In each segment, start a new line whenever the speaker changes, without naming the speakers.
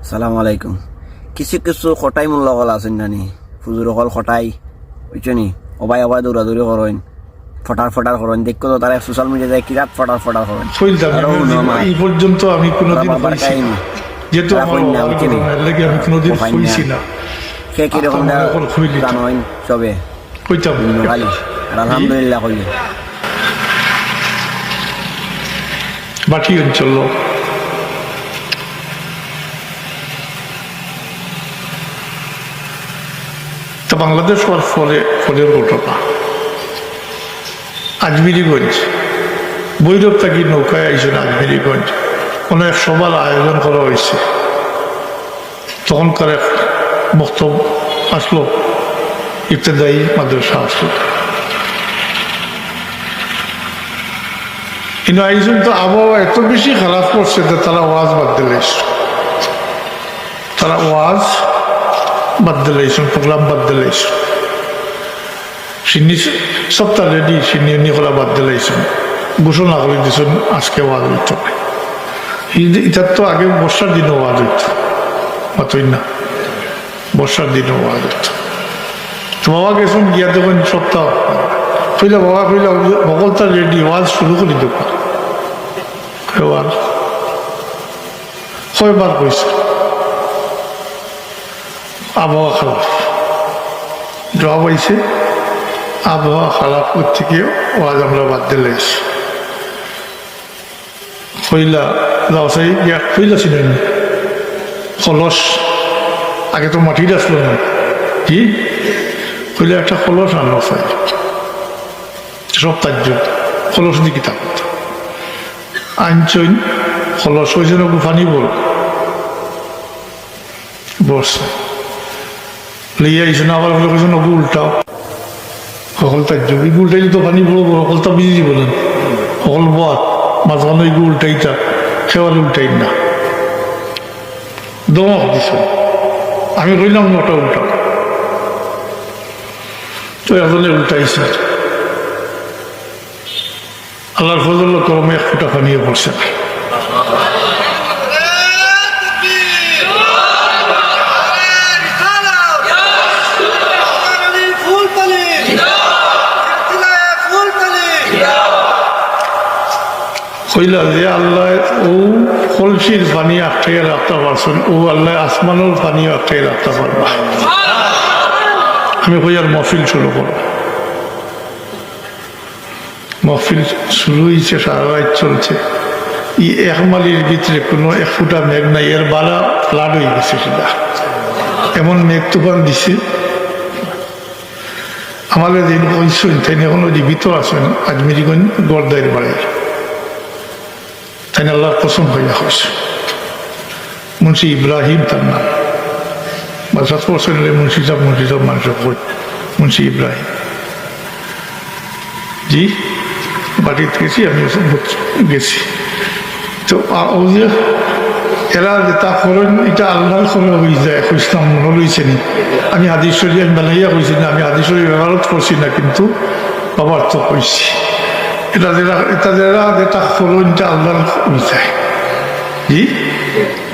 সালাম আলাইকুম। কিছু কিছু খটাই মূল্য কল আছেন নানি ফুজুর কল খটাই বুঝছনি অবাই অবাই দৌড়াদৌড়ি করেন ফটার ফটার করেন দেখো তো তারা সোশ্যাল মিডিয়ায় কিরাত ফটার ফটার করেন
এই পর্যন্ত আমি কোনোদিন হইছি না, যেহেতু আমার লাগে আমি কোনোদিন হইছি না।
সে কিরকম জানেন সবে
কইতাম
খালি আর আলহামদুলিল্লাহ কইলে
বাকি অঞ্চল তা বাংলাদেশ হওয়ার ফলের ঘটনা আজমিরিগঞ্জ বৈরব থাকি নৌকায় আইসেন আজমিরিগঞ্জ কোনো এক সভার আয়োজন করা হয়েছে। তখনকার এক বক্তব্য আসলো, ইবতেদায়ী মাদ্রাসা আসলো, কিন্তু আইসেন তো আবহাওয়া এত বেশি খারাপ করছে যে তারা ওয়াজ বাদ দিলাইছে, প্রোগ্রাম বাদ দিলাইছে। সপ্তাহ রেডি সিনি করা বাদ দিলাইছেন, ঘোষণা করে দিয়েছেন আজকে ওয়াজ হইত। এটার তো আগে বর্ষার দিনও ওয়াজ হইত, অতই না বর্ষার দিনও ওয়াজ হইত। তো বাবা গেছেন গিয়া দেখুন সপ্তাহ কইলা, বাবা কইলা বকলতা রেডি ওয়াজ শুরু করে দেব। ওয়াজ কয়বার কইছে আবহাওয়া খারাপ, জবাব হয়েছে আবহাওয়া খারাপ থেকে ওয়াজ আমরা বাদ দিলাইছি। কইলা লাউসাই গিয়া কইলা ছিলেন কলস, আগে তো মাটির আসলো না, কি কইলে একটা কলস আনলো চাই সব তার্য কলস দিয়ে কিতাব আনছইন কলস হয়েছে না গুফানি বল বসছে লইয়া আইসো না, আবার বলে কেছো নগু উল্টাও সকল তার্য ইগু উল্টাইলে তো পানি বলবো সকলটা বিজি বলেন সকল বাদ মাঝখানে ইগু উল্টাইতা সেবার উল্টাই না দমক দিছ। আমি কইলাম ওটা উল্টাও, তো এজনে উল্টাইছে। আল্লাহর ফজল করমে এক ফুটা পানিয়ে পড়ছে না। কইলা যে আল্লাহ ও কলসির পানি আটকে রাখতে পারছেন, ও আল্লাহ আসমানের পানি আটকে রাখতে পারবা। আমি কই আর মহফিল শুরু করব। মহফিল শুরু হয়েছে, সারা রাত চলছে। এক মালির ভিতরে কোনো এক ফুটা মেঘ নাই, এর বালা ফ্লাড হয়ে গেছে। সেটা এমন মেঘ তুফান দিছে, আমাদের দিন কইসেন তাই এখনো জীবিত আছেন আজমিরিগঞ্জ গড়দাইয়ের বাড়ি, তাই আল্লাহর কসম হইয়া হয়েছে। মুন্সি ইব্রাহিম তার নাম, বা 7 বছরের মুন্সি সাহেব মানুষ কই মুন্সি ইব্রাহিম জি বাড়িতে গেছি, আমি গেছি। তো এরা যেটা করেন এটা আল্লাহর করে হয়ে যায়, ইসলাম মনে লইছে নি। আমি হাদিস শরীফ আমি বানাইয়া কইছি না, আমি হাদিস শরীফ ব্যবহার করছি না, কিন্তু বাবার তো কইছি এটা যেটা ফলনটা আল্লাহর হয়ে যায়। জি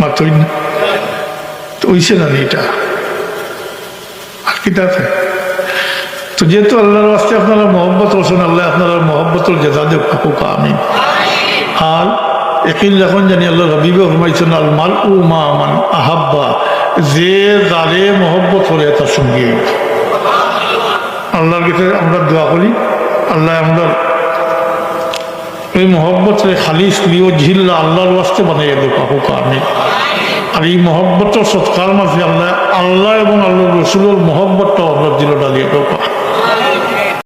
মাত্রই না তো হইছে না এটা আর কি দেখে। তো যেহেতু আল্লাহর রাস্তে আপনারা মহব্বত রসুন, আল্লাহ আপনারা মহব্বতের জেদা দেব কাকুকা আমি। আর একই যখন জানি আল্লাহ রবিবে ঘুমাইছেন আল মাল উ মা মান আহাব্বা, যে যারে মহব্বত করে তার সঙ্গে। আল্লাহর কাছে আমরা দোয়া করি, আল্লাহ আমরা ওই মহব্বত খালিস লিও ঝিল্লা আল্লাহর ওয়াস্তে বানাইয়া দেব কাকুকা আমি। আর এই মহব্বতের সৎকার মাঝে আল্লাহ এবং আল্লাহ রসুলের মহব্বতটাও আমরা দিলটা দিয়ে দেব।